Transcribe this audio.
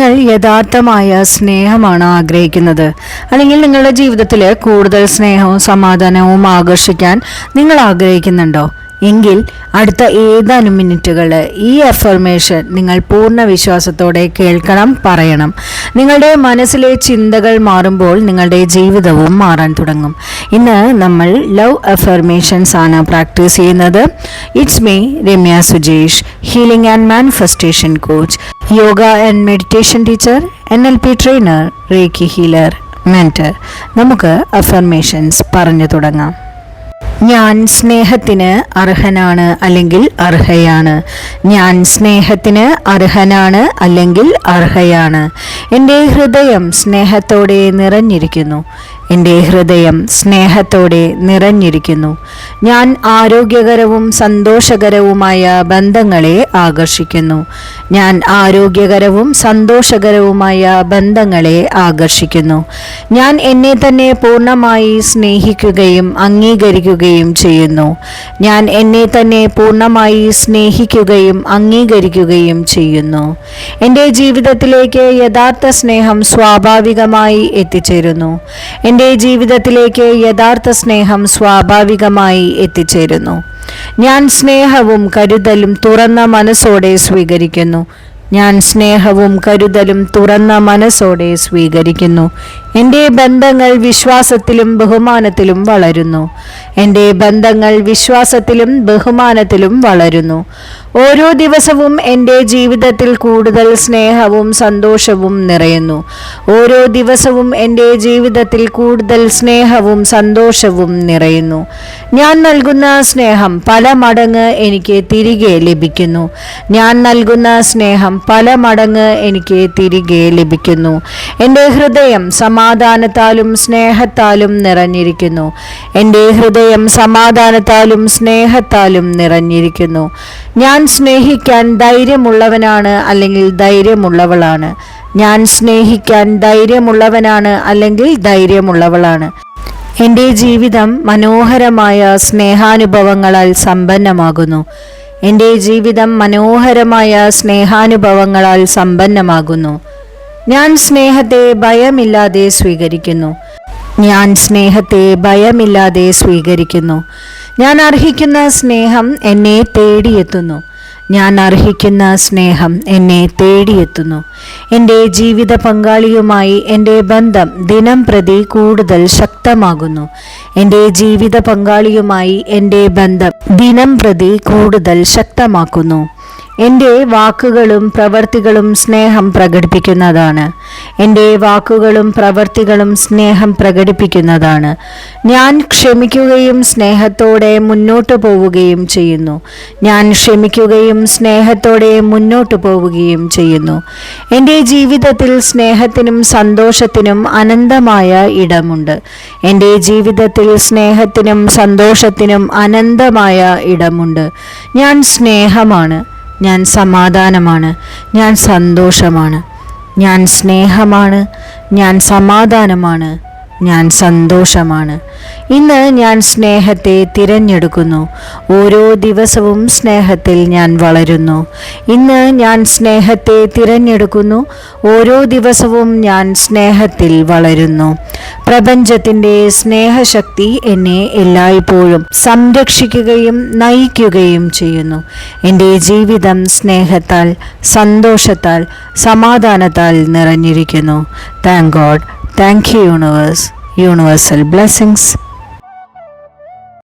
നിങ്ങൾ യഥാർത്ഥമായ സ്നേഹമാണ് ആഗ്രഹിക്കുന്നത്, അല്ലെങ്കിൽ നിങ്ങളുടെ ജീവിതത്തിൽ കൂടുതൽ സ്നേഹവും സമാധാനവും ആകർഷിക്കാൻ നിങ്ങൾ ആഗ്രഹിക്കുന്നുണ്ടോ? എങ്കിൽ അടുത്ത ഏതാനും മിനിറ്റുകൾ ഈ അഫർമേഷൻ നിങ്ങൾ പൂർണ്ണ വിശ്വാസത്തോടെ കേൾക്കണം, പറയണം. നിങ്ങളുടെ മനസ്സിലെ ചിന്തകൾ മാറുമ്പോൾ നിങ്ങളുടെ ജീവിതവും മാറാൻ തുടങ്ങും. ഇന്ന് നമ്മൾ ലവ് അഫർമേഷൻസ് ആണ് പ്രാക്ടീസ് ചെയ്യുന്നത്. It's me Ramya Sujesh, healing and manifestation coach, yoga and meditation teacher, NLP trainer, reiki healer, mentor. നമുക്ക് അഫർമേഷൻസ് പറഞ്ഞു തുടങ്ങാം. ഞാൻ സ്നേഹത്തിന് അർഹനാണ് അല്ലെങ്കിൽ അർഹയാണ്. ഞാൻ സ്നേഹത്തിന് അർഹനാണ് അല്ലെങ്കിൽ അർഹയാണ്. എൻ്റെ ഹൃദയം സ്നേഹത്തോടെ നിറഞ്ഞിരിക്കുന്നു. എൻ്റെ ഹൃദയം സ്നേഹത്തോടെ നിറഞ്ഞിരിക്കുന്നു. ഞാൻ ആരോഗ്യകരവും സന്തോഷകരവുമായ ബന്ധങ്ങളെ ആകർഷിക്കുന്നു. ഞാൻ ആരോഗ്യകരവും സന്തോഷകരവുമായ ബന്ധങ്ങളെ ആകർഷിക്കുന്നു. ഞാൻ എന്നെ തന്നെ പൂർണ്ണമായി സ്നേഹിക്കുകയും അംഗീകരിക്കുകയും ചെയ്യുന്നു. ഞാൻ എന്നെ തന്നെ പൂർണ്ണമായി സ്നേഹിക്കുകയും അംഗീകരിക്കുകയും ചെയ്യുന്നു. എൻ്റെ ജീവിതത്തിലേക്ക് യഥാർത്ഥ സ്നേഹം സ്വാഭാവികമായി എത്തിച്ചേരുന്നു. എൻ്റെ ജീവിതത്തിലേക്ക് യഥാർത്ഥ സ്നേഹം സ്വാഭാവികമായി എത്തിച്ചേരുന്നു. ഞാൻ സ്നേഹവും കരുതലും തുറന്ന മനസ്സോടെ സ്വീകരിക്കുന്നു. ഞാൻ സ്നേഹവും കരുതലും തുറന്ന മനസ്സോടെ സ്വീകരിക്കുന്നു. എൻ്റെ ബന്ധങ്ങൾ വിശ്വാസത്തിലും ബഹുമാനത്തിലും വളരുന്നു. എൻ്റെ ബന്ധങ്ങൾ വിശ്വാസത്തിലും ബഹുമാനത്തിലും വളരുന്നു. ഓരോ ദിവസവും എൻ്റെ ജീവിതത്തിൽ കൂടുതൽ സ്നേഹവും സന്തോഷവും നിറയുന്നു. ഓരോ ദിവസവും എൻ്റെ ജീവിതത്തിൽ കൂടുതൽ സ്നേഹവും സന്തോഷവും നിറയുന്നു. ഞാൻ നൽകുന്ന സ്നേഹം പല മടങ്ങ് എനിക്ക് തിരികെ ലഭിക്കുന്നു. ഞാൻ നൽകുന്ന സ്നേഹം പല മടങ്ങ് എനിക്ക് തിരികെ ലഭിക്കുന്നു. എൻ്റെ ഹൃദയം സമാധാനത്താലും സ്നേഹത്താലും നിറഞ്ഞിരിക്കുന്നു. എൻ്റെ ഹൃദയം സമാധാനത്താലും സ്നേഹത്താലും നിറഞ്ഞിരിക്കുന്നു. ഞാൻ സ്നേഹിക്കാൻ ധൈര്യമുള്ളവനാണ് അല്ലെങ്കിൽ ധൈര്യമുള്ളവളാണ്. ഞാൻ സ്നേഹിക്കാൻ ധൈര്യമുള്ളവനാണ് അല്ലെങ്കിൽ ധൈര്യമുള്ളവളാണ്. എൻ്റെ ജീവിതം മനോഹരമായ സ്നേഹാനുഭവങ്ങളാൽ സമ്പന്നമാകുന്നു. എൻ്റെ ജീവിതം മനോഹരമായ സ്നേഹാനുഭവങ്ങളാൽ സമ്പന്നമാകുന്നു. ഞാൻ സ്നേഹത്തെ ഭയമില്ലാതെ സ്വീകരിക്കുന്നു. ഞാൻ സ്നേഹത്തെ ഭയമില്ലാതെ സ്വീകരിക്കുന്നു. ഞാൻ അർഹിക്കുന്ന സ്നേഹം എന്നെ തേടിയെത്തുന്നു. ഞാൻ അർഹിക്കുന്ന സ്നേഹം എന്നെ തേടിയെത്തുന്നു. എൻ്റെ ജീവിത പങ്കാളിയുമായി എൻ്റെ ബന്ധം ദിനം പ്രതി കൂടുതൽ ശക്തമാകുന്നു. എൻ്റെ ജീവിത പങ്കാളിയുമായി എൻ്റെ ബന്ധം ദിനം പ്രതി കൂടുതൽ ശക്തമാക്കുന്നു. എൻ്റെ വാക്കുകളും പ്രവൃത്തികളും സ്നേഹം പ്രകടിപ്പിക്കുന്നതാണ്. എൻ്റെ വാക്കുകളും പ്രവൃത്തികളും സ്നേഹം പ്രകടിപ്പിക്കുന്നതാണ്. ഞാൻ ക്ഷമിക്കുകയും സ്നേഹത്തോടെ മുന്നോട്ട് പോവുകയും ചെയ്യുന്നു. ഞാൻ ക്ഷമിക്കുകയും സ്നേഹത്തോടെ മുന്നോട്ട് പോവുകയും ചെയ്യുന്നു. എൻ്റെ ജീവിതത്തിൽ സ്നേഹത്തിനും സന്തോഷത്തിനും അനന്തമായ ഇടമുണ്ട്. എൻ്റെ ജീവിതത്തിൽ സ്നേഹത്തിനും സന്തോഷത്തിനും അനന്തമായ ഇടമുണ്ട്. ഞാൻ സ്നേഹമാണ്. ഞാൻ സമാധാനമാണ്. ഞാൻ സന്തോഷമാണ്. ഞാൻ സ്നേഹമാണ്. ഞാൻ സമാധാനമാണ്. ഞാൻ സന്തോഷമാണ്. ഇന്ന് ഞാൻ സ്നേഹത്തെ തിരഞ്ഞെടുക്കുന്നു. ഓരോ ദിവസവും സ്നേഹത്തിൽ ഞാൻ വളരുന്നു. ഇന്ന് ഞാൻ സ്നേഹത്തെ തിരഞ്ഞെടുക്കുന്നു. ഓരോ ദിവസവും ഞാൻ സ്നേഹത്തിൽ വളരുന്നു. പ്രപഞ്ചത്തിൻ്റെ സ്നേഹശക്തി എന്നെ എല്ലായ്പ്പോഴും സംരക്ഷിക്കുകയും നയിക്കുകയും ചെയ്യുന്നു. എൻ്റെ ജീവിതം സ്നേഹത്താൽ, സന്തോഷത്താൽ, സമാധാനത്താൽ നിറഞ്ഞിരിക്കുന്നു. Thank God. Thank you, universe. Universal blessings.